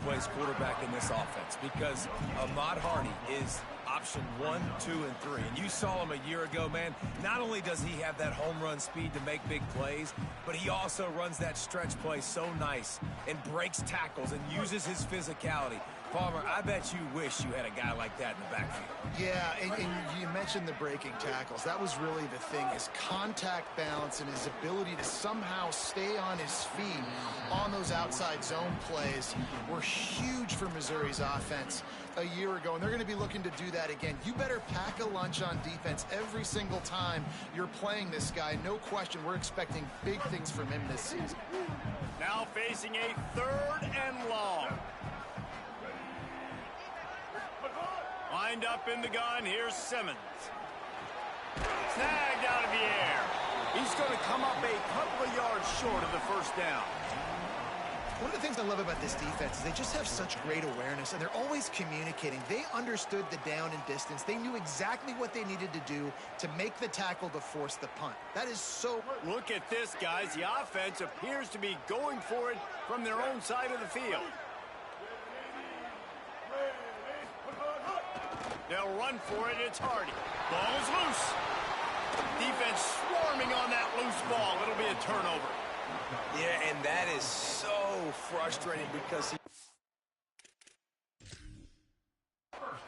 plays quarterback in this offense because Ahmad Hardy is option 1, 2, and 3. And you saw him a year ago, man. Not only does he have that home run speed to make big plays, but he also runs that stretch play so nice and breaks tackles and uses his physicality. Palmer, I bet you wish you had a guy like that in the backfield. Yeah, and you mentioned the breaking tackles. That was really the thing. His contact balance and his ability to somehow stay on his feet on those outside zone plays were huge for Missouri's offense a year ago, and they're going to be looking to do that again. You better pack a lunch on defense every single time you're playing this guy. No question, we're expecting big things from him this season. Now facing a 3rd and long. Lined up in the gun, here's Simmons. Snagged out of the air. He's going to come up a couple of yards short of the first down. One of the things I love about this defense is they just have such great awareness, and they're always communicating. They understood the down and distance. They knew exactly what they needed to do to make the tackle to force the punt. That is so... Look at this, guys. The offense appears to be going for it from their own side of the field. They'll run for it. It's Hardy. Ball's loose. Defense swarming on that loose ball. It'll be a turnover. Yeah, and that is so frustrating because he...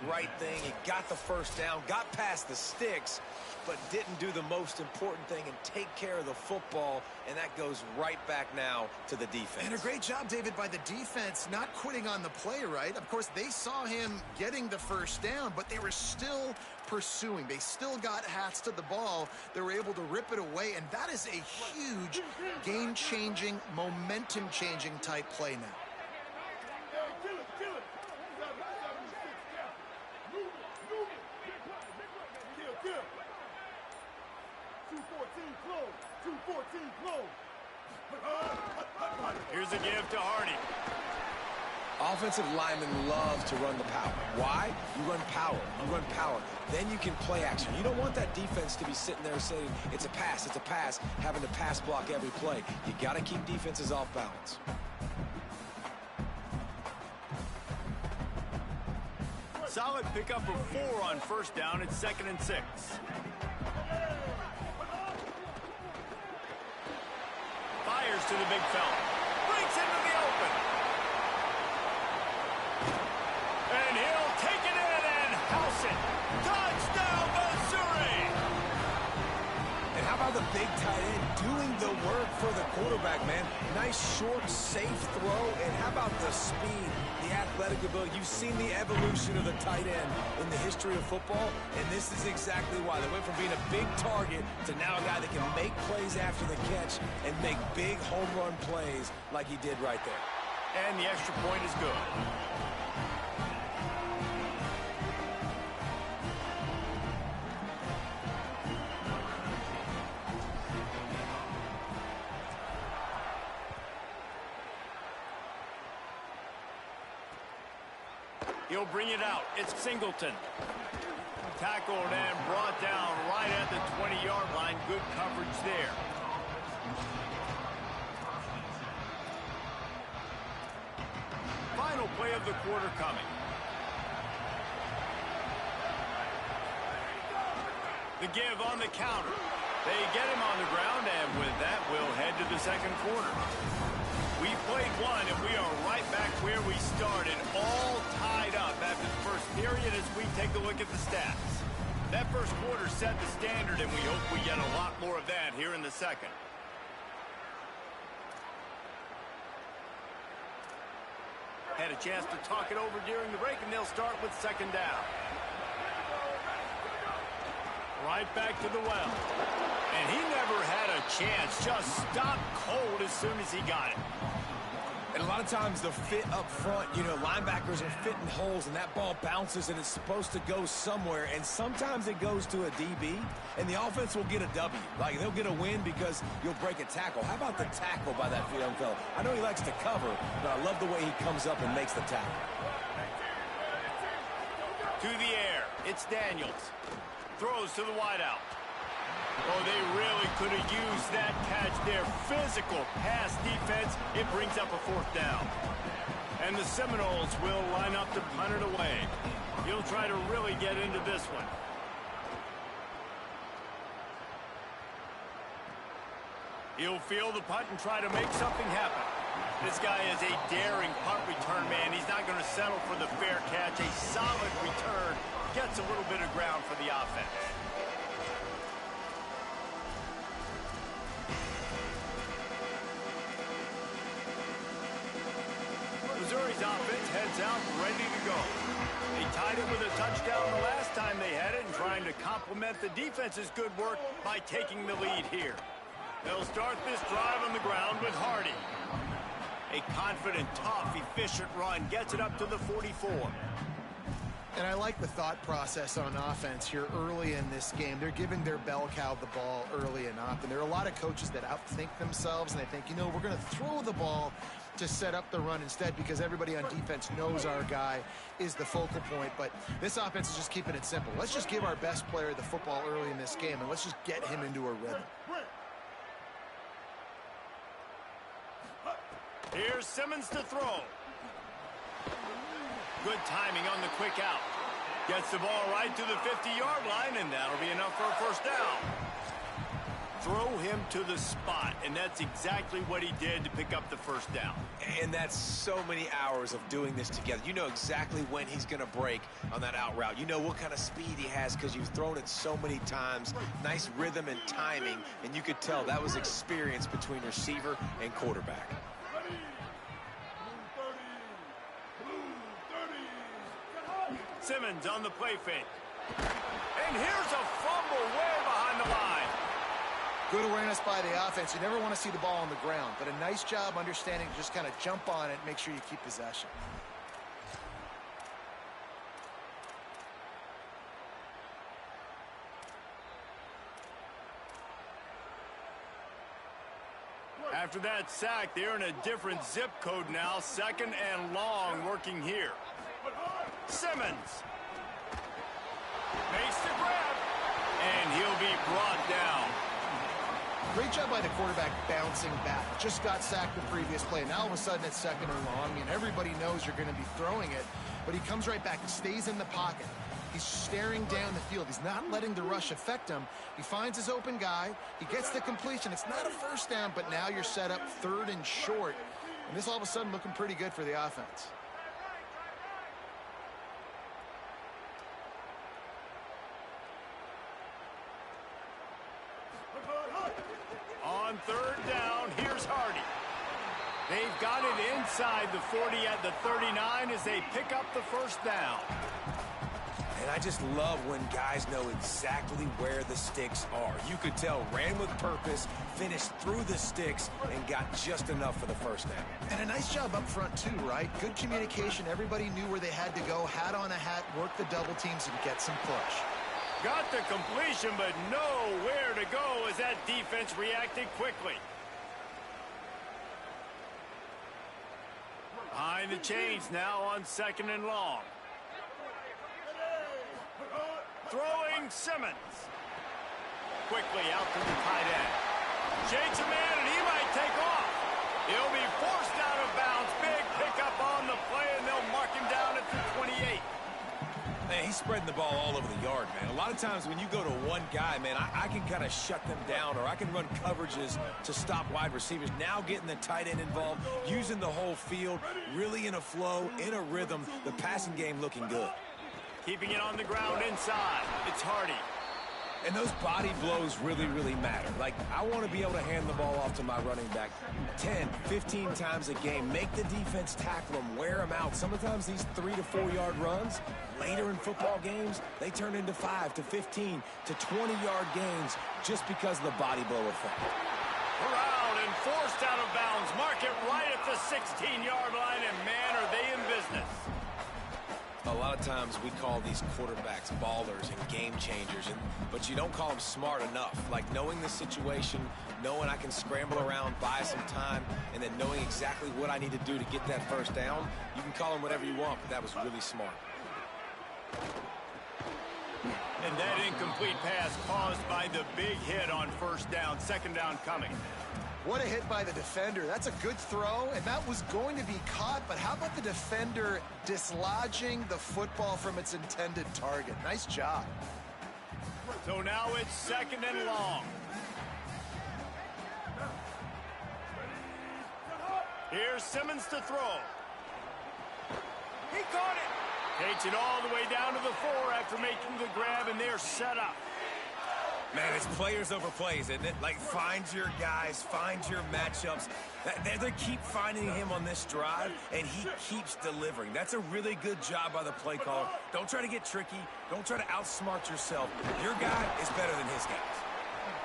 Right thing. He got the first down, got past the sticks, but didn't do the most important thing and take care of the football, and that goes right back now to the defense. And a great job, David, by the defense not quitting on the play, right? Of course, they saw him getting the first down, but they were still pursuing. They still got hats to the ball. They were able to rip it away, and that is a huge game-changing, momentum-changing type play now. Here's a give to Hardy. Offensive linemen love to run the power. Why? You run power. You run power. Then you can play action. You don't want that defense to be sitting there saying, it's a pass, having to pass block every play. You got to keep defenses off balance. Solid pickup of 4 on first down. It's 2nd and 6. Fires to the big fella. Breaks into the open. And he'll take it in and house it. Touchdown, Missouri! And how about the big tight end doing the work for the quarterback, man? Nice, short, safe throw. And how about the speed, the athletic ability? You've seen the evolution of the tight end in the history of football, and this is exactly why. They went from being a big target to now a guy that can make plays after the catch and make big home run plays like he did right there. And the extra point is good. He'll bring it out. It's Singleton. Tackled and brought down right at the 20-yard line. Good coverage there. Final play of the quarter coming. The give on the counter. They get him on the ground, and with that, we'll head to the second quarter. We played one, and we are right back where we started, all tied up after the first period as we take a look at the stats. That first quarter set the standard, and we hope we get a lot more of that here in the second. Had a chance to talk it over during the break, and they'll start with 2nd down. Right back to the well. And he never had a chance, just stopped cold as soon as he got it. And a lot of times the fit up front, you know, linebackers are fitting holes and that ball bounces and it's supposed to go somewhere. And sometimes it goes to a DB and the offense will get a W. Like they'll get a win because you'll break a tackle. How about the tackle by that young fella? I know he likes to cover, but I love the way he comes up and makes the tackle. To the air, it's Daniels. Throws to the wideout. Oh, they really could have used that catch there. Physical pass defense. It brings up a 4th down. And the Seminoles will line up to punt it away. He'll try to really get into this one. He'll field the punt and try to make something happen. This guy is a daring punt return man. He's not going to settle for the fair catch. A solid return gets a little bit of ground for the offense. Missouri's offense heads out ready to go. They tied it with a touchdown the last time they had it and trying to complement the defense's good work by taking the lead here. They'll start this drive on the ground with Hardy. A confident, tough, efficient run gets it up to the 44. And I like the thought process on offense here early in this game. They're giving their bell cow the ball early and often. There are a lot of coaches that outthink themselves, and they think, you know, we're going to throw the ball to set up the run instead because everybody on defense knows our guy is the focal point. But this offense is just keeping it simple. Let's just give our best player the football early in this game, and let's just get him into a rhythm. Here's Simmons to throw. Good timing on the quick out. Gets the ball right to the 50-yard line, and that'll be enough for a 1st down. Throw him to the spot, and that's exactly what he did to pick up the 1st down. And that's so many hours of doing this together. You know exactly when he's going to break on that out route. You know what kind of speed he has because you've thrown it so many times. Nice rhythm and timing, and you could tell that was experience between receiver and quarterback. Simmons on the play fake. And here's a fumble way behind the line. Good awareness by the offense. You never want to see the ball on the ground, but a nice job understanding to just kind of jump on it and make sure you keep possession. After that sack, they're in a different zip code now. 2nd and long working here. Simmons makes the grab, and he'll be brought down. Great job by the quarterback bouncing back. Just got sacked the previous play. Now all of a sudden it's 2nd and long. I mean, everybody knows you're going to be throwing it, but he comes right back and stays in the pocket. He's staring down the field. He's not letting the rush affect him. He finds his open guy. He gets the completion. It's not a 1st down, but now you're set up 3rd and short. And this all of a sudden looking pretty good for the offense. On 3rd down, here's Hardy. They've got it inside the 40 at the 39 as they pick up the 1st down. And I just love when guys know exactly where the sticks are. You could tell ran with purpose, finished through the sticks, and got just enough for the 1st down. And a nice job up front too, right? Good communication. Everybody knew where they had to go. Hat on a hat, work the double teams, and get some push. Got the completion, but nowhere to go as that defense reacted quickly. Behind the chains now on 2nd and long. Throwing Simmons. Quickly out to the tight end. Shakes a man, and he might take off. He'll be forced out of bounds. Big pickup on the play, and they'll mark him down at the 28. Man, he's spreading the ball all over the yard, man. A lot of times when you go to one guy, man, I can kind of shut them down, or I can run coverages to stop wide receivers. Now getting the tight end involved, using the whole field, really in a flow, in a rhythm, the passing game looking good. Keeping it on the ground inside. It's Hardy. And those body blows really, really matter. Like, I want to be able to hand the ball off to my running back 10, 15 times a game. Make the defense tackle them, wear them out. Sometimes these 3 to 4 yard runs, later in football games, they turn into 5 to 15 to 20-yard gains just because of the body blow effect. Corralled and forced out of bounds. Mark it right at the 16-yard line, and man, are they in business. A lot of times we call these quarterbacks ballers and game changers, but you don't call them smart enough. Like knowing the situation, knowing I can scramble around, buy some time, and then knowing exactly what I need to do to get that 1st down. You can call them whatever you want, but that was really smart. And that incomplete pass caused by the big hit on first down, second down coming. What a hit by the defender. That's a good throw, and that was going to be caught, but how about the defender dislodging the football from its intended target? Nice job. So now it's second and long. Here's Simmons to throw. He caught it. Takes it all the way down to the 4 after making the grab, and they're set up. Man, it's players over plays, isn't it? Like, find your guys, find your matchups. They keep finding him on this drive, and he keeps delivering. That's a really good job by the play caller. Don't try to get tricky. Don't try to outsmart yourself. Your guy is better than his guys.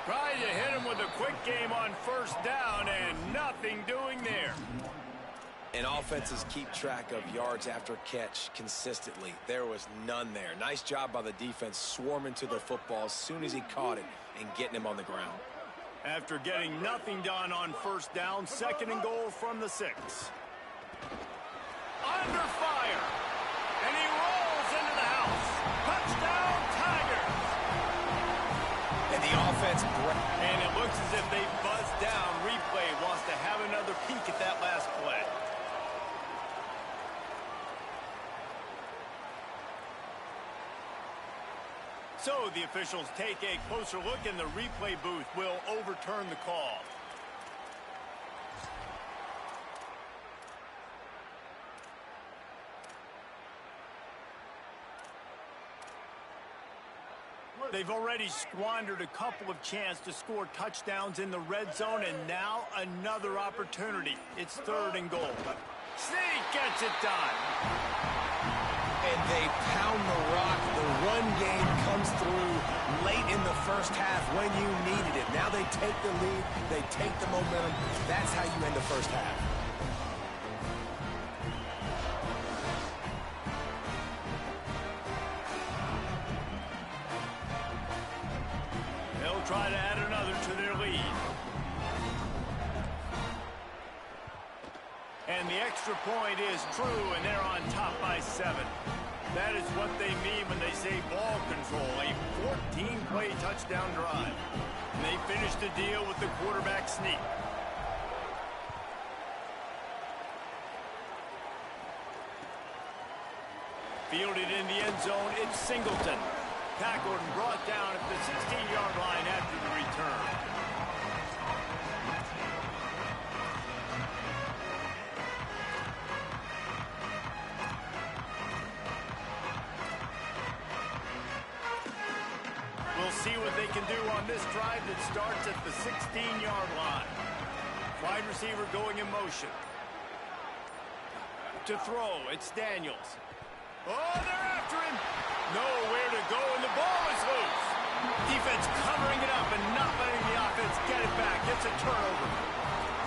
Trying to hit him with a quick game on first down, and nothing doing there. And offenses keep track of yards after catch consistently. There was none there. Nice job by the defense swarming to the football as soon as he caught it and getting him on the ground. After getting nothing done on first down, second and goal from the 6. Under fire. And he rolls into the house. Touchdown, Tigers. And the offense... And it looks as if they buzzed down. Replay wants to have another peek at that last play. So the officials take a closer look, and the replay booth will overturn the call. They've already squandered a couple of chances to score touchdowns in the red zone, and now another opportunity. It's third and goal. Sneak gets it done. And they pound the rock. The run game comes through late in the first half when you needed it. Now they take the lead. They take the momentum. That's how you end the first half. They'll try to add another to their lead. And the extra point is true, and they're on top by 7. That is what they mean when they say ball control, a 14-play touchdown drive. And they finish the deal with the quarterback sneak. Fielded in the end zone, it's Singleton. Tackled and brought down at the 16-yard line after the return. We'll see what they can do on this drive that starts at the 16-yard line. Wide receiver going in motion. To throw, it's Daniels. Oh, they're after him. Nowhere to go, and the ball is loose. Defense covering it up and not letting the offense get it back. It's a turnover.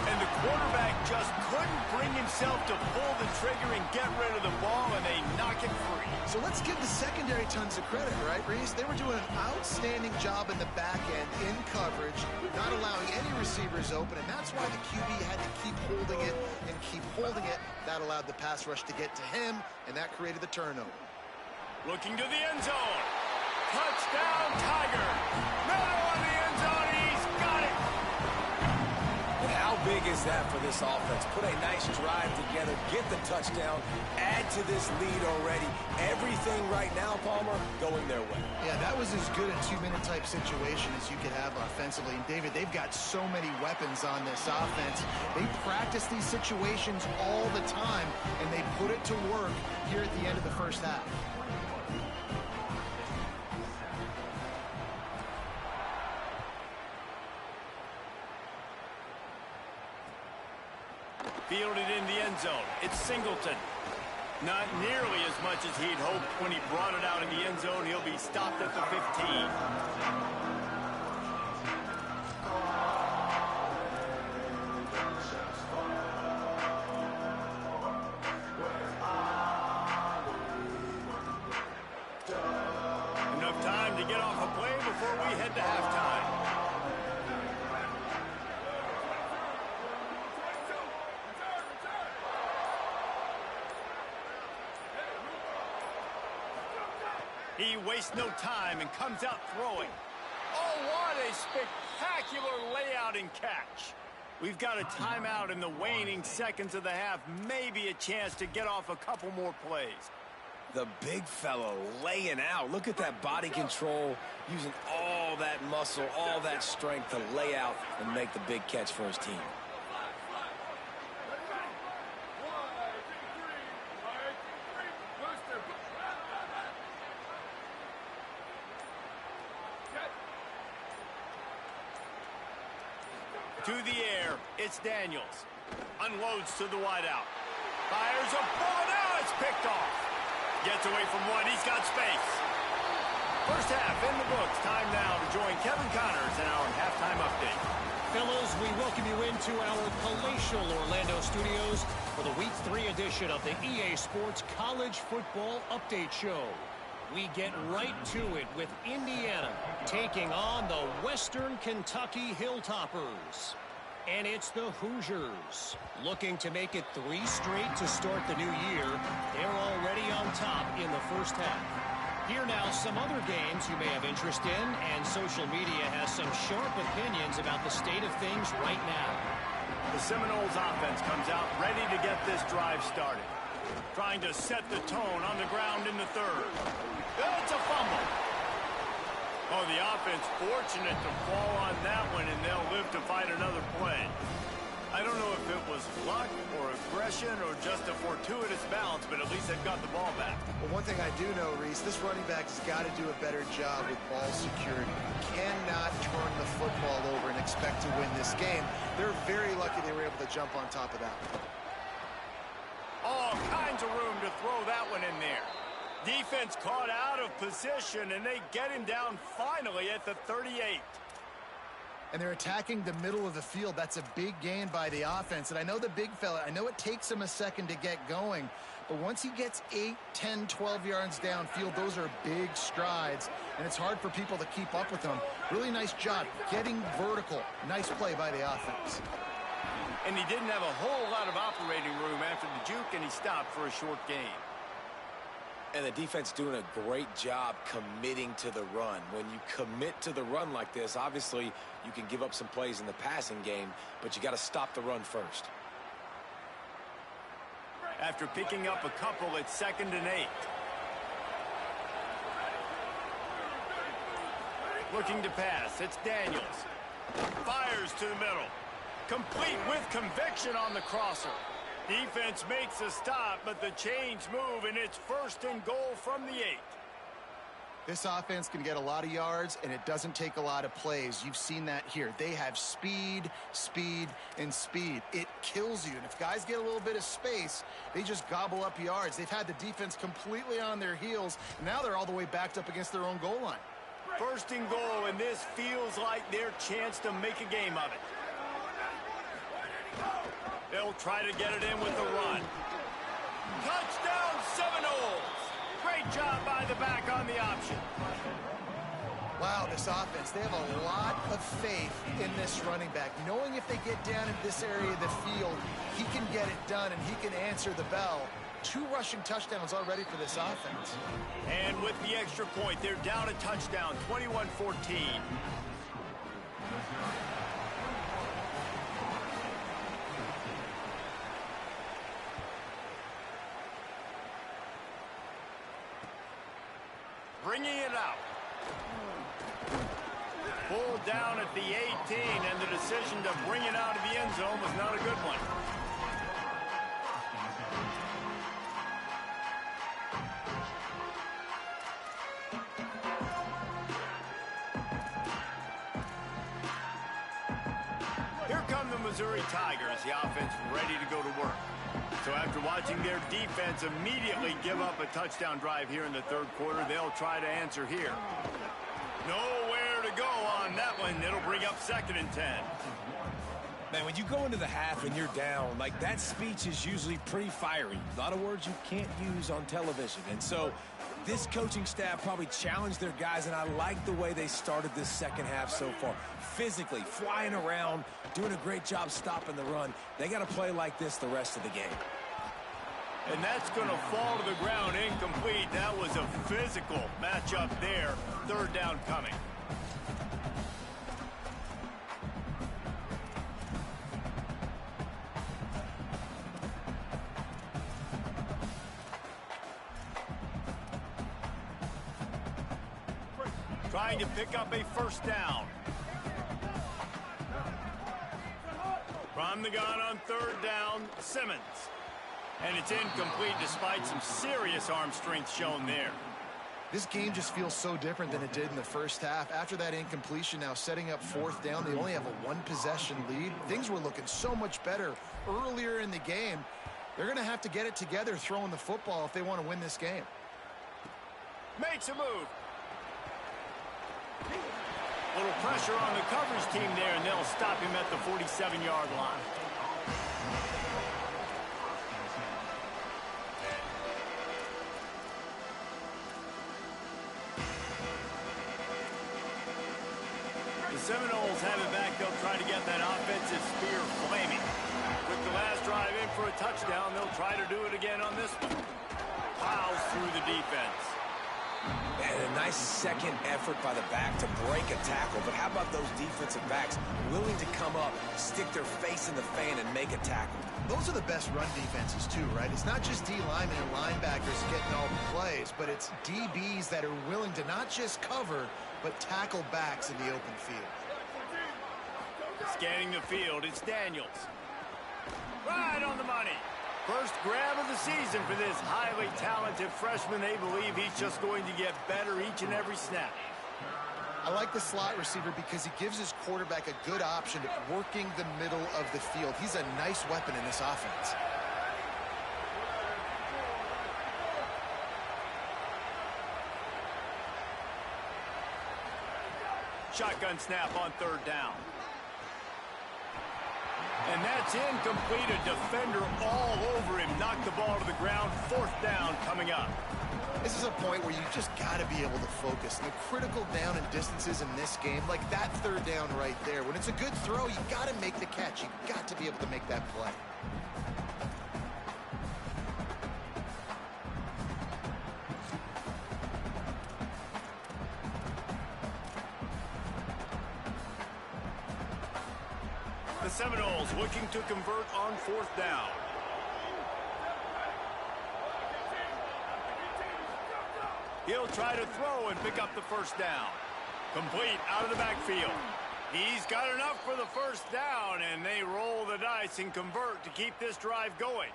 And the quarterback just couldn't bring himself to pull the trigger and get rid of the ball, and they knock it free. So let's give the secondary tons of credit, right, Reese? They were doing an outstanding job in the back end in coverage, not allowing any receivers open, and that's why the QB had to keep holding it and keep holding it. That allowed the pass rush to get to him, and that created the turnover. Looking to the end zone. Touchdown, Tigers. Miller on the end zone, and he's got it. And how big is that for this offense? Put a nice drive together, get the touchdown, add to this lead already. Everything right now, Palmer, going their way. Yeah, that was as good a two-minute type situation as you could have offensively. And, David, they've got so many weapons on this offense. They practice these situations all the time, and they put it to work here at the end of the first half. Fielded in the end zone. It's Singleton. Not nearly as much as he'd hoped when he brought it out in the end zone. He'll be stopped at the 15. Enough time to get off a play before we head to halftime. He wastes no time and comes out throwing. Oh, what a spectacular layout and catch. We've got a timeout in the waning seconds of the half. Maybe a chance to get off a couple more plays. The big fellow laying out. Look at that body control, using all that muscle, all that strength to lay out and make the big catch for his team. To the air, it's Daniels. Unloads to the wideout. Fires a bullet out, it's picked off. Gets away from one, he's got space. First half in the books. Time now to join Kevin Connors in our halftime update. Fellas, we welcome you into our palatial Orlando studios for the Week 3 edition of the EA Sports College Football Update Show. We get right to it with Indiana taking on the Western Kentucky Hilltoppers. And it's the Hoosiers looking to make it 3 straight to start the new year. They're already on top in the first half. Here now some other games you may have interest in, and social media has some sharp opinions about the state of things right now. The Seminoles offense comes out ready to get this drive started. Trying to set the tone on the ground in the third. It's a fumble. Oh, the offense fortunate to fall on that one, and they'll live to fight another play. I don't know if it was luck or aggression or just a fortuitous bounce, but at least they've got the ball back. Well, one thing I do know, Reese, this running back has got to do a better job with ball security. You cannot turn the football over and expect to win this game. They're very lucky they were able to jump on top of that one. All kinds of room to throw that one in there. Defense caught out of position, and they get him down finally at the 38. And they're attacking the middle of the field. That's a big gain by the offense. And I know the big fella, I know it takes him a second to get going, but once he gets 8, 10, 12 yards downfield, those are big strides, and it's hard for people to keep up with them. Really nice job getting vertical. Nice play by the offense. And he didn't have a whole lot of operating room after the juke, and he stopped for a short gain. And the defense doing a great job committing to the run. When you commit to the run like this, obviously you can give up some plays in the passing game, but you got to stop the run first. After picking up a couple, it's 2nd and 8. Looking to pass, it's Daniels. Fires to the middle. Complete with conviction on the crosser. Defense makes a stop, but the chains move, and it's 1st and goal from the 8. This offense can get a lot of yards, and it doesn't take a lot of plays. You've seen that here. They have speed, speed, and speed. It kills you. And if guys get a little bit of space, they just gobble up yards. They've had the defense completely on their heels, and now they're all the way backed up against their own goal line. 1st and goal, and this feels like their chance to make a game of it. They'll try to get it in with the run. Touchdown, Seminoles! Great job by the back on the option. Wow, this offense, they have a lot of faith in this running back. Knowing if they get down in this area of the field, he can get it done and he can answer the bell. 2 rushing touchdowns already for this offense. And with the extra point, they're down a touchdown, 21-14. Bringing it out. Pulled down at the 18, and the decision to bring it out of the end zone was not a good one. Here come the Missouri Tigers, the offense ready to go to work. So after watching their defense immediately give up a touchdown drive here in the 3rd quarter, they'll try to answer here. Nowhere to go on that one. It'll bring up 2nd and 10. Man, when you go into the half and you're down, like, that speech is usually pretty fiery. A lot of words you can't use on television. And so this coaching staff probably challenged their guys, and I like the way they started this 2nd half so far. Physically, flying around, doing a great job stopping the run. They got to play like this the rest of the game. And that's going to fall to the ground incomplete. That was a physical matchup there. Third down coming. Trying to pick up a first down. From the gun on third down, Simmons. And it's incomplete despite some serious arm strength shown there. This game just feels so different than it did in the first half. After that incompletion, now setting up fourth down, they only have a one-possession lead. Things were looking so much better earlier in the game. They're going to have to get it together throwing the football if they want to win this game. Makes a move. Little pressure on the coverage team there, and they'll stop him at the 47-yard line. The Seminoles have it back. They'll try to get that offensive spear flaming. With the last drive in for a touchdown, they'll try to do it again on this one. Plows through the defense. And a nice second effort by the back to break a tackle. But how about those defensive backs willing to come up, stick their face in the fan, and make a tackle? Those are the best run defenses, too, right? It's not just D linemen and linebackers getting all the plays, but it's DBs that are willing to not just cover, but tackle backs in the open field. Scanning the field, it's Daniels. Right on the money. First grab of the season for this highly talented freshman. They believe he's just going to get better each and every snap. I like the slot receiver because he gives his quarterback a good option at working the middle of the field. He's a nice weapon in this offense. Shotgun snap on third down. And that's incomplete. A defender all over him. Knocked the ball to the ground. Fourth down coming up. This is a point where you just got to be able to focus. And the critical down and distances in this game, like that third down right there, when it's a good throw, you got to make the catch. You got to be able to make that play. The Seminoles looking to convert on fourth down. He'll try to throw and pick up the first down. Complete out of the backfield. He's got enough for the first down, and they roll the dice and convert to keep this drive going.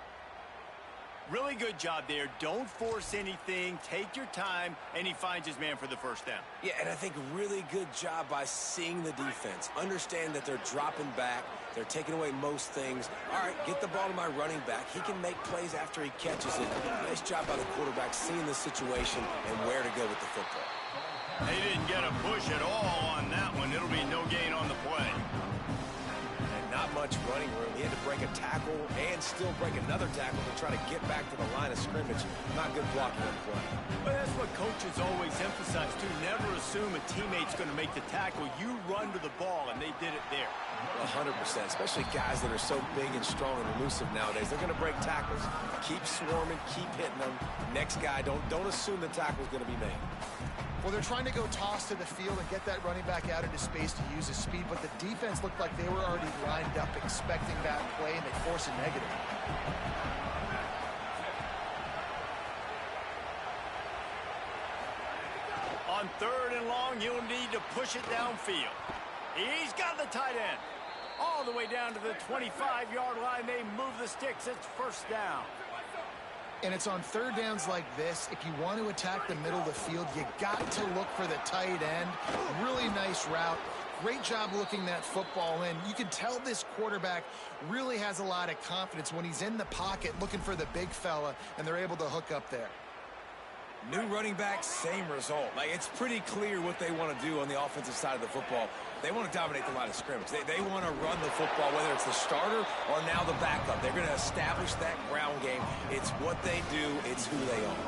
Really good job there. Don't force anything. Take your time, and he finds his man for the first down. Yeah, and I think really good job by seeing the defense. Understand that they're dropping back. They're taking away most things. All right, get the ball to my running back. He can make plays after he catches it. Nice job by the quarterback seeing the situation and where to go with the football. They didn't get a push at all on that one. It'll be no gain on the play. And not much running room. He had to break a tackle and still break another tackle to try to get back to the line of scrimmage. Not good blocking on the play. But that's what coaches always emphasize, too. Never assume a teammate's going to make the tackle. You run to the ball, and they did it there. 100%, especially guys that are so big and strong and elusive nowadays. They're going to break tackles. Keep swarming, keep hitting them. Next guy, don't assume the tackle's going to be made. Well, they're trying to go toss to the field and get that running back out into space to use his speed, but the defense looked like they were already lined up expecting that play, and they force a negative. On third and long, you'll need to push it downfield. He's got the tight end. All the way down to the 25-yard line. They move the sticks. It's first down. And it's on third downs like this. If you want to attack the middle of the field, you got to look for the tight end. Really nice route. Great job looking that football in. You can tell this quarterback really has a lot of confidence when he's in the pocket looking for the big fella, and they're able to hook up there. New running back, same result. Like, it's pretty clear what they want to do on the offensive side of the football. They want to dominate the line of scrimmage. They want to run the football, whether it's the starter or now the backup. They're going to establish that ground game. It's what they do. It's who they are.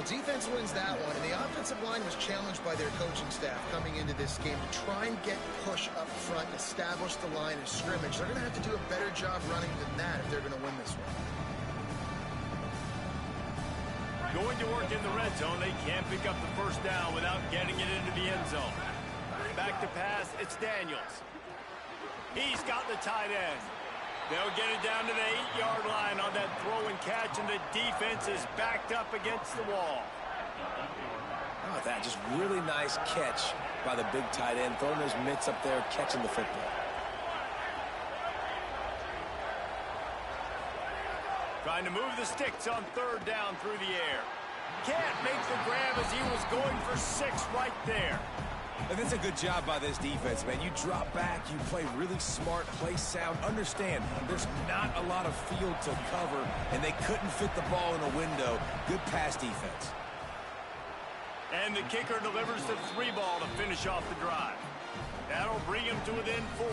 The defense wins that one, and the offensive line was challenged by their coaching staff coming into this game to try and get push up front and establish the line of scrimmage. They're going to have to do a better job running than that if they're going to win this one. Going to work in the red zone, they can't pick up the first down without getting it into the end zone. Back to pass, it's Daniels. He's got the tight end. They'll get it down to the 8-yard line on that throw and catch, and the defense is backed up against the wall. How about that? Just really nice catch by the big tight end, throwing those mitts up there, catching the football. Trying to move the sticks on third down through the air. Can't make the grab as he was going for 6 right there. And that's a good job by this defense, man. You drop back, you play really smart, play sound. Understand, there's not a lot of field to cover, and they couldn't fit the ball in a window. Good pass defense. And the kicker delivers the 3 ball to finish off the drive. That'll bring him to within 4.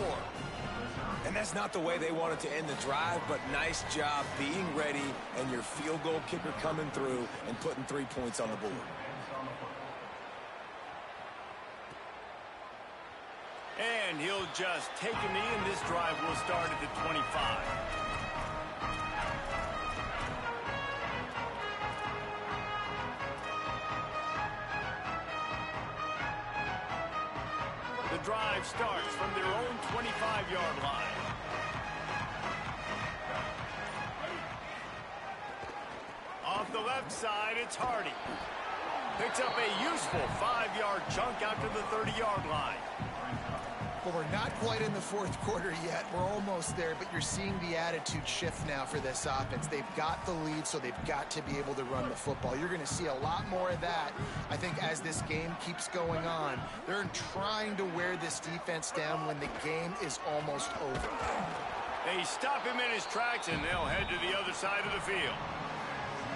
And that's not the way they wanted to end the drive, but nice job being ready and your field goal kicker coming through and putting 3 points on the board. And he'll just take a knee, and this drive will start at the 25. The drive starts from their own 25-yard line. Off the left side, it's Hardy. Picks up a useful 5-yard chunk out to the 30-yard line. Well, we're not quite in the fourth quarter yet. We're almost there, but you're seeing the attitude shift now for this offense. They've got the lead, so they've got to be able to run the football. You're going to see a lot more of that, I think, as this game keeps going on. They're trying to wear this defense down when the game is almost over. They stop him in his tracks, and they'll head to the other side of the field.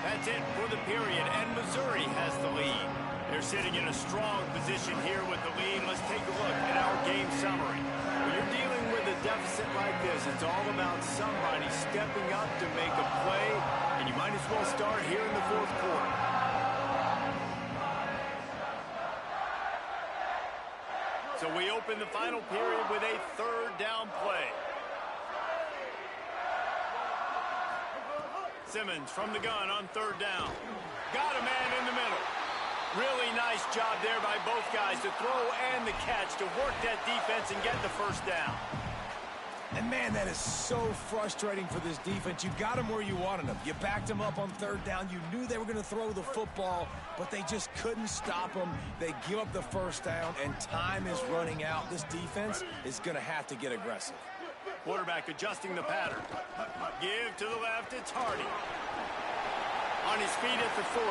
That's it for the period, and Missouri has the lead. They're sitting in a strong position here with the lead. Let's take a look at our game summary. When you're dealing with a deficit like this, it's all about somebody stepping up to make a play, and you might as well start here in the fourth quarter. So we open the final period with a third down play. Simmons from the gun on third down. Got a man in the middle. Really nice job there by both guys to throw and the catch to work that defense and get the first down. And, man, that is so frustrating for this defense. You got them where you wanted them. You backed them up on third down. You knew they were going to throw the football, but they just couldn't stop them. They give up the first down, and time is running out. This defense is going to have to get aggressive. Quarterback adjusting the pattern. Give to the left, it's Hardy. On his feet at the 40.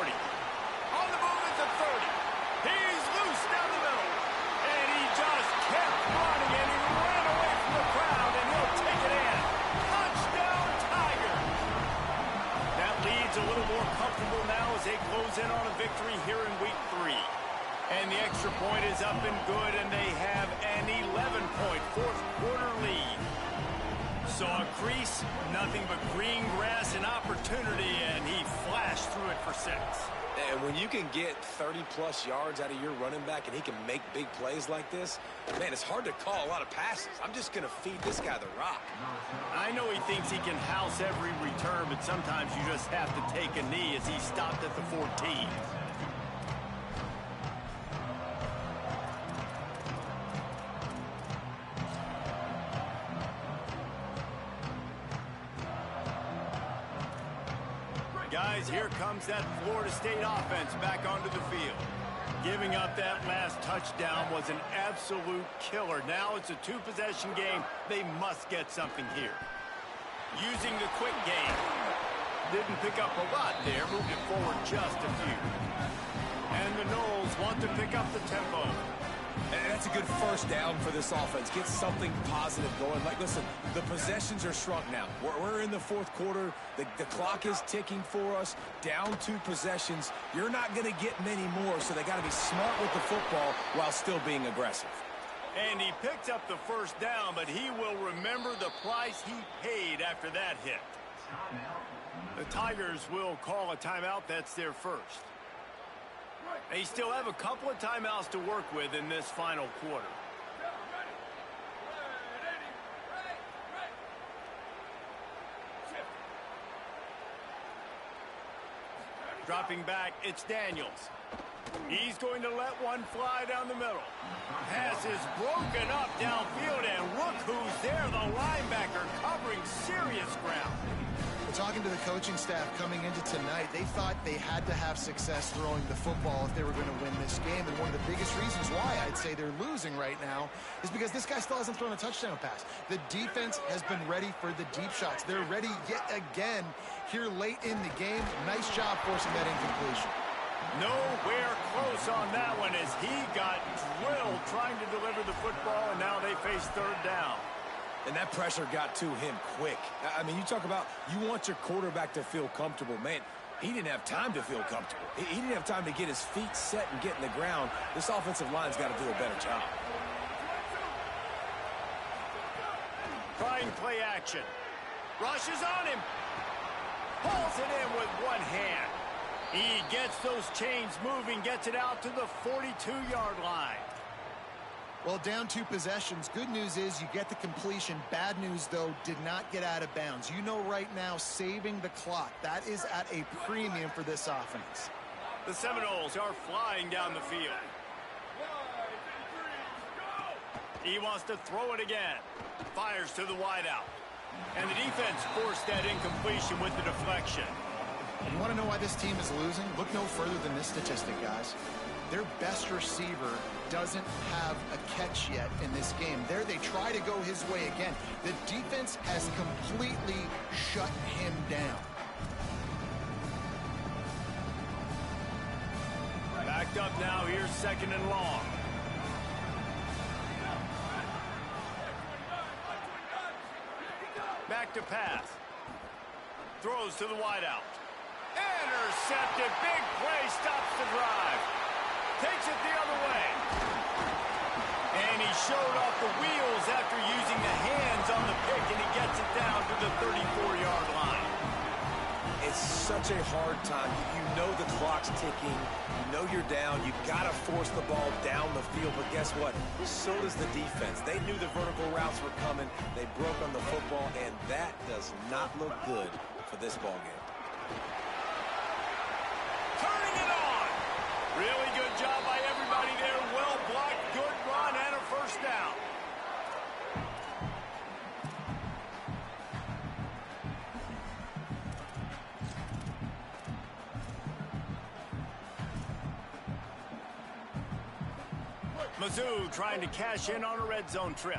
On the move at the 30. He's loose down the middle. And he just kept running, and he ran away from the crowd, and he'll take it in. Touchdown, Tiger! That lead's a little more comfortable now as they close in on a victory here in week 3. And the extra point is up and good, and they have an 11-point fourth quarter lead. So a crease, nothing but green grass and opportunity, and he flashed through it for 6. And when you can get 30-plus yards out of your running back and he can make big plays like this, man, it's hard to call a lot of passes. I'm just going to feed this guy the rock. I know he thinks he can house every return, but sometimes you just have to take a knee as he stopped at the 14. Guys, here comes that Florida State offense back onto the field. Giving up that last touchdown was an absolute killer. Now it's a 2-possession game. They must get something here. Using the quick game. Didn't pick up a lot there. Moved it forward just a few. And the Noles want to pick up the tempo. And that's a good first down for this offense. Get something positive going. Like, listen, the possessions are shrunk now. We're in the fourth quarter. The clock is ticking for us. Down 2 possessions. You're not going to get many more, so they got to be smart with the football while still being aggressive. And he picked up the first down, but he will remember the price he paid after that hit. The Tigers will call a timeout. That's their first. They still have a couple of timeouts to work with in this final quarter. Dropping back, it's Daniels. He's going to let one fly down the middle. Pass is broken up downfield, and look who's there, the linebacker covering serious ground. Talking to the coaching staff coming into tonight, they thought they had to have success throwing the football if they were going to win this game. And one of the biggest reasons why I'd say they're losing right now is because this guy still hasn't thrown a touchdown pass. The defense has been ready for the deep shots. They're ready yet again here late in the game. Nice job forcing that incompletion. Nowhere close on that one as he got drilled trying to deliver the football, and now they face third down. And that pressure got to him quick. I mean, you talk about you want your quarterback to feel comfortable. Man, he didn't have time to feel comfortable. He didn't have time to get his feet set and get in the ground. This offensive line's got to do a better job. Trying play action. Rushes on him. Pulls it in with one hand. He gets those chains moving, gets it out to the 42-yard line. Well, down 2 possessions. Good news is you get the completion. Bad news, though, did not get out of bounds. You know right now, saving the clock. That is at a premium for this offense. The Seminoles are flying down the field. He wants to throw it again. Fires to the wideout. And the defense forced that incompletion with the deflection. You want to know why this team is losing? Look no further than this statistic, guys. Their best receiver doesn't have a catch yet in this game. There they try to go his way again. The defense has completely shut him down. Backed up now, here's 2nd and long. Back to pass. Throws to the wideout. Intercepted, big play, stops the drive. Takes it the other way. And he showed off the wheels after using the hands on the pick, and he gets it down to the 34-yard line. It's such a hard time. You know the clock's ticking. You know you're down. You got to force the ball down the field. But guess what? So does the defense. They knew the vertical routes were coming. They broke on the football, and that does not look good for this ball game. Turning it on. Really good job by everybody there. Well blocked, good run, and a first down. Mizzou trying to cash in on a red zone trip.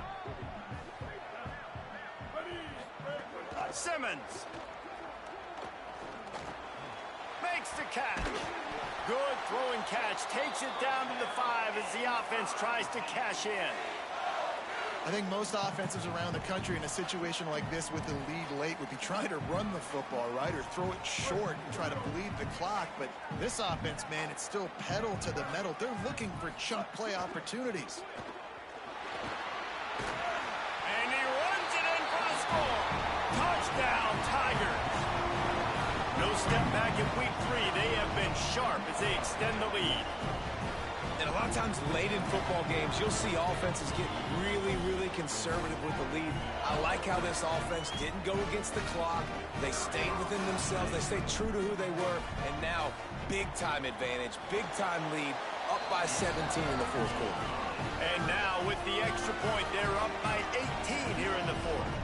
Simmons makes the catch. Good throwing catch. Takes it down to the 5 as the offense tries to cash in. I think most offenses around the country in a situation like this with the lead late would be trying to run the football, right, or throw it short and try to bleed the clock. But this offense, man, it's still pedal to the metal. They're looking for chunk play opportunities. And he runs it in for the score. Touchdown, Tigers. No step back in week 3. They have been sharp as they extend the lead. And a lot of times late in football games, you'll see offenses get really, really conservative with the lead. I like how this offense didn't go against the clock. They stayed within themselves. They stayed true to who they were. And now, big-time advantage, big-time lead, up by 17 in the 4th quarter. And now, with the extra point, they're up by 18 here in the 4th.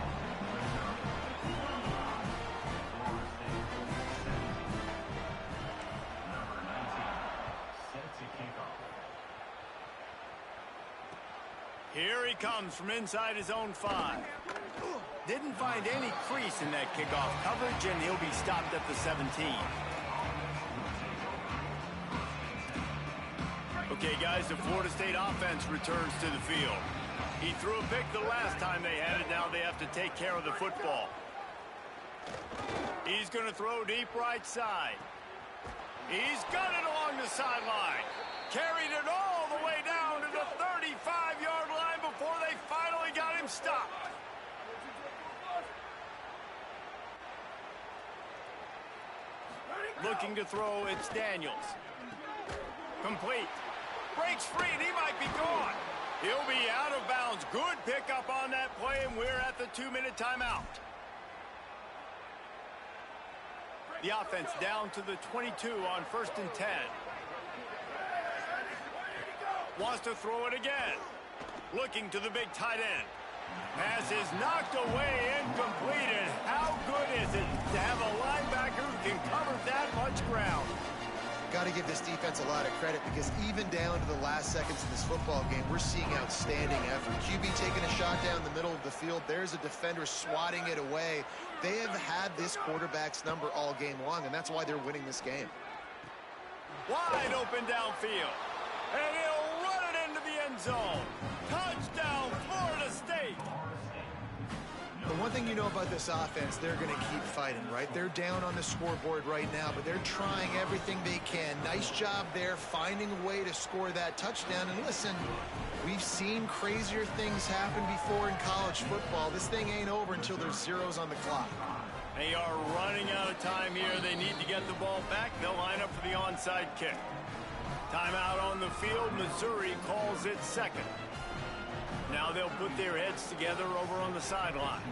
Here he comes from inside his own 5. Didn't find any crease in that kickoff coverage, and he'll be stopped at the 17. Okay, guys, the Florida State offense returns to the field. He threw a pick the last time they had it. Now they have to take care of the football. He's going to throw deep right side. He's got it along the sideline. Carried it all the way down to the 35-yard line before they finally got him stopped. Looking to throw, it's Daniels. Complete. Breaks free, and he might be gone. He'll be out of bounds. Good pickup on that play, and we're at the 2-minute timeout. The offense down to the 22 on 1st and 10. Wants to throw it again. Looking to the big tight end. Pass is knocked away, incomplete, and how good is it to have a linebacker who can cover that much ground? Got to give this defense a lot of credit because even down to the last seconds of this football game, we're seeing outstanding effort. QB taking a shot down the middle of the field. There's a defender swatting it away. They have had this quarterback's number all game long, and that's why they're winning this game. Wide open downfield. And he'll run it into the end zone. Touchdown, Florida State. The one thing you know about this offense, they're going to keep fighting, right? They're down on the scoreboard right now, but they're trying everything they can. Nice job there, finding a way to score that touchdown. And listen, we've seen crazier things happen before in college football. This thing ain't over until there's zeros on the clock. They are running out of time here. They need to get the ball back. They'll line up for the onside kick. Timeout on the field. Missouri calls it second. Now they'll put their heads together over on the sideline.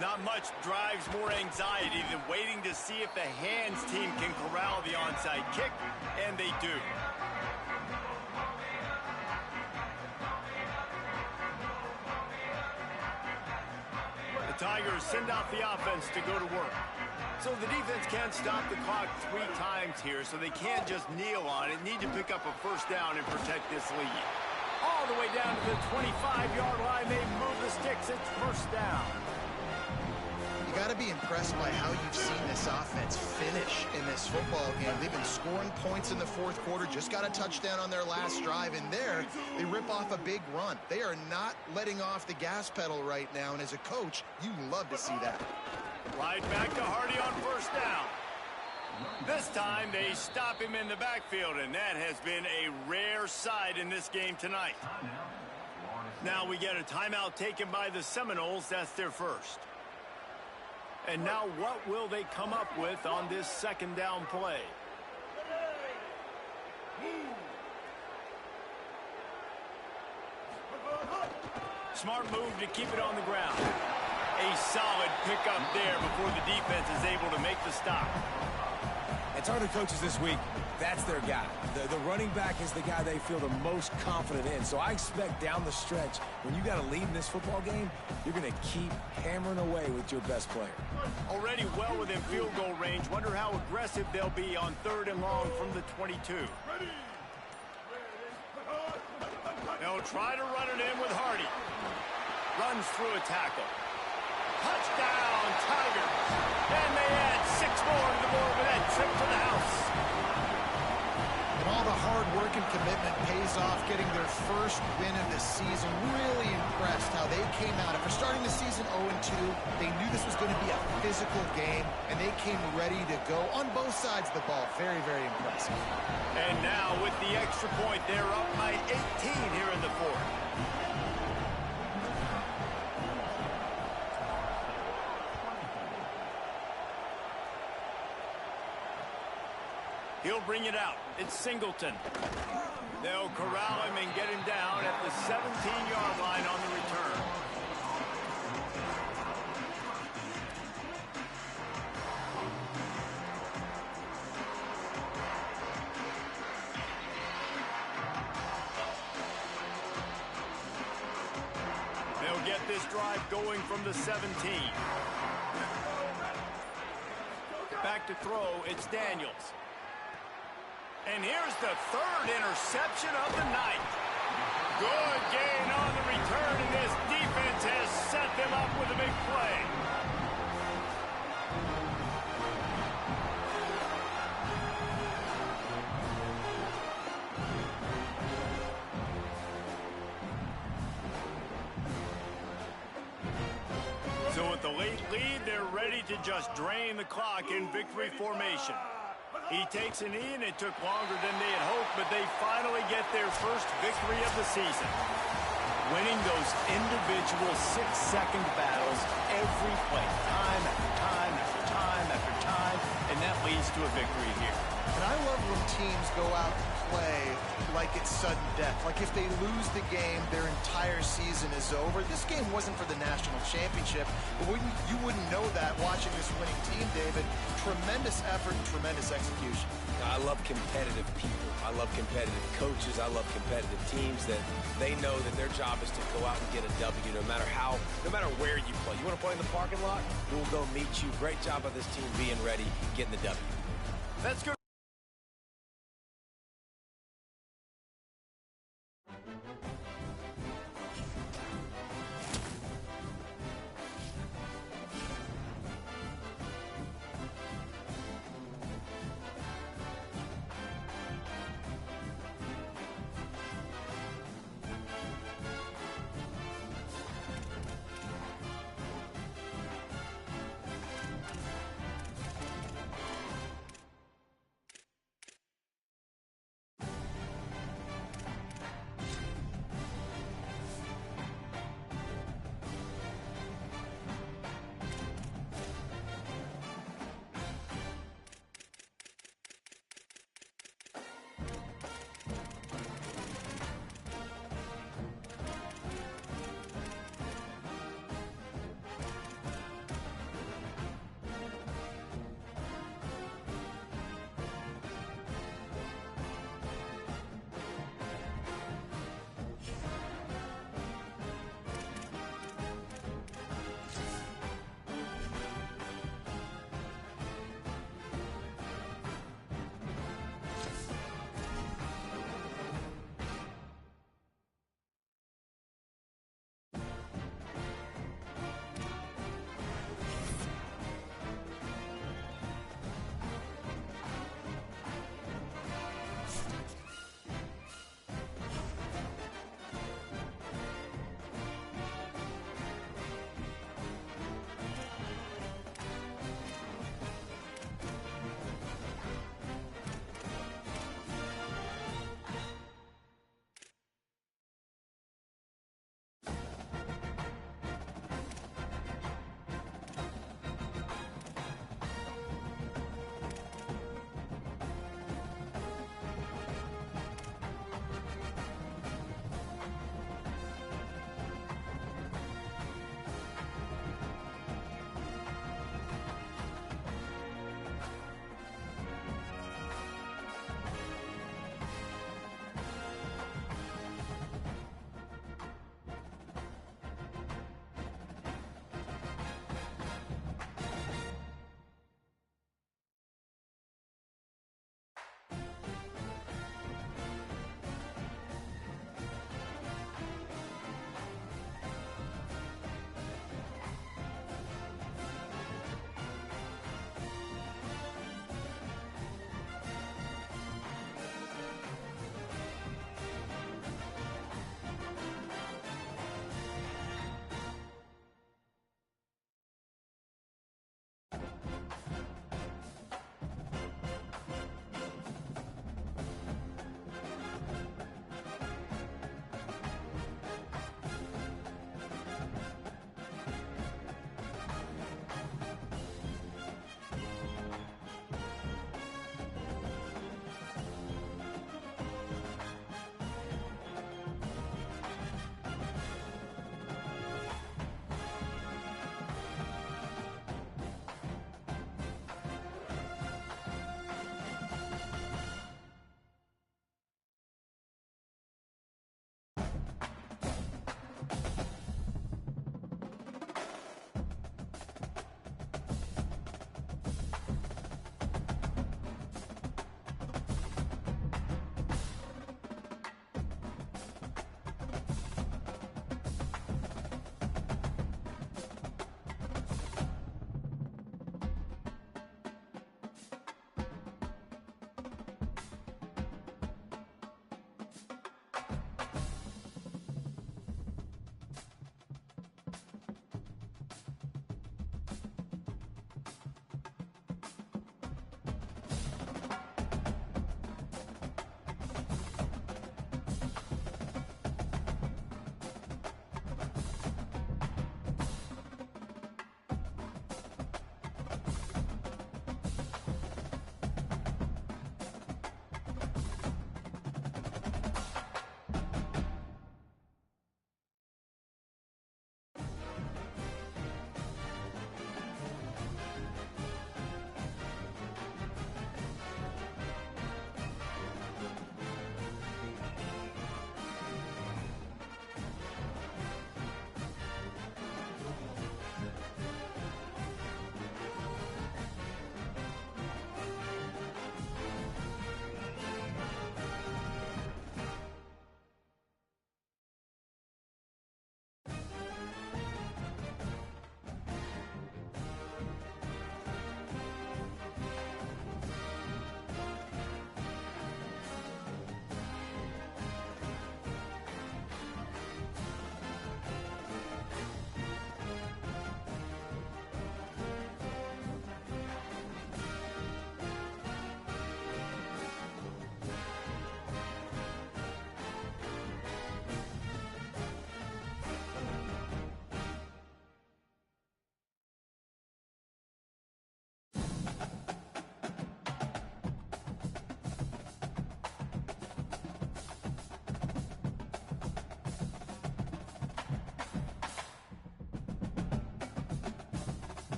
Not much drives more anxiety than waiting to see if the hands team can corral the onside kick, and they do. The Tigers send out the offense to go to work. So the defense can't stop the clock 3 times here, so they can't just kneel on it. Need to pick up a first down and protect this lead. All the way down to the 25-yard line, they move the sticks. It's first down. You got to be impressed by how you've seen this offense finish in this football game. They've been scoring points in the fourth quarter, just got a touchdown on their last drive, and there they rip off a big run. They are not letting off the gas pedal right now, and as a coach, you love to see that. Right back to Hardy on first down. This time they stop him in the backfield, and that has been a rare sight in this game tonight. Now we get a timeout taken by the Seminoles. That's their first. And now what will they come up with on this second down play? Smart move to keep it on the ground. A solid pickup there before the defense is able to make the stop. And talking to coaches this week, that's their guy. The running back is the guy they feel the most confident in. So I expect down the stretch, when you got a lead in this football game, you're going to keep hammering away with your best player. Already well within field goal range. Wonder how aggressive they'll be on 3rd and long from the 22. They'll try to run it in with Hardy. Runs through a tackle. Touchdown, Tigers. And they add 6 more to the board with that trip to the house. And all the hard work and commitment pays off, getting their first win of the season. Really impressed how they came out. After starting the season 0-2, they knew this was going to be a physical game, and they came ready to go on both sides of the ball. Very, very impressive. And now with the extra point, they're up by 18 here in the fourth. He'll bring it out. It's Singleton. They'll corral him and get him down at the 17-yard line on the return. They'll get this drive going from the 17. Back to throw, it's Daniels. And here's the 3rd interception of the night. Good gain on the return, and this defense has set them up with a big play. So with the late lead, they're ready to just drain the clock in victory formation. He takes a knee, and it took longer than they had hoped, but they finally get their first victory of the season. Winning those individual 6-second battles every play, time after time after time after time, and that leads to a victory here. And I love when teams go out and play like it's sudden death. Like if they lose the game, their entire season is over. This game wasn't for the national championship, but you wouldn't know that watching this winning team, David. Tremendous effort and tremendous execution. I love competitive people. I love competitive coaches. I love competitive teams that they know that their job is to go out and get a W no matter where you play. You want to play in the parking lot? We'll go meet you. Great job by this team being ready, getting the W. That's good.